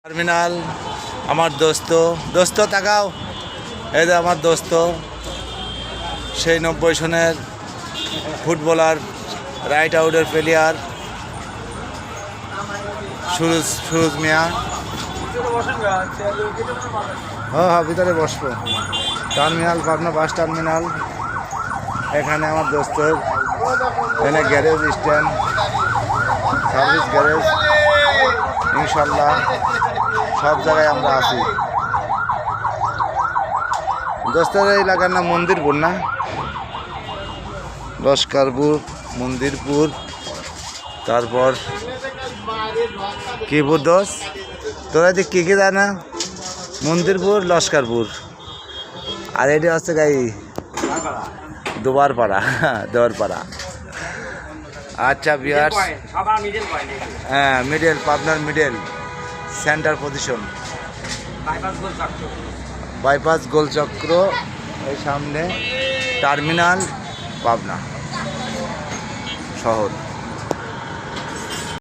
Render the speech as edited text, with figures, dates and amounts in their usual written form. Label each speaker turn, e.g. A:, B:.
A: Terminal আমার দোস্ত তাকাও, এই যে আমার দোস্ত, সেই 90 সনের ফুটবলার, রাইট আউটের প্লেয়ার সুরজ মিয়া। হ্যাঁ, ভিতরে বসবো। Terminal, Pabna bus terminal. এখানে আমার দোস্তের, এখানে গ্যারেজ স্ট্যান্ড, সার্ভিস গ্যারেজ। ইনশাল্লাহ সব জায়গায় আমরা আছি। দোস্তের এলাকার নাম মন্দিরপুর, না লস্করপুর, মন্দিরপুর, তারপর কি পুর দোস্ত, তোরা যে কী কী জানা? মন্দিরপুর, লস্করপুর, আর এটি হচ্ছে গাই দুবারপাড়া। আচ্ছা বিয়ার্স, হ্যাঁ মিডল, পাবনার মিডল সেন্টার পজিশন, বাইপাস গোলচক্র, এই সামনে টার্মিনাল পাবনা শহর।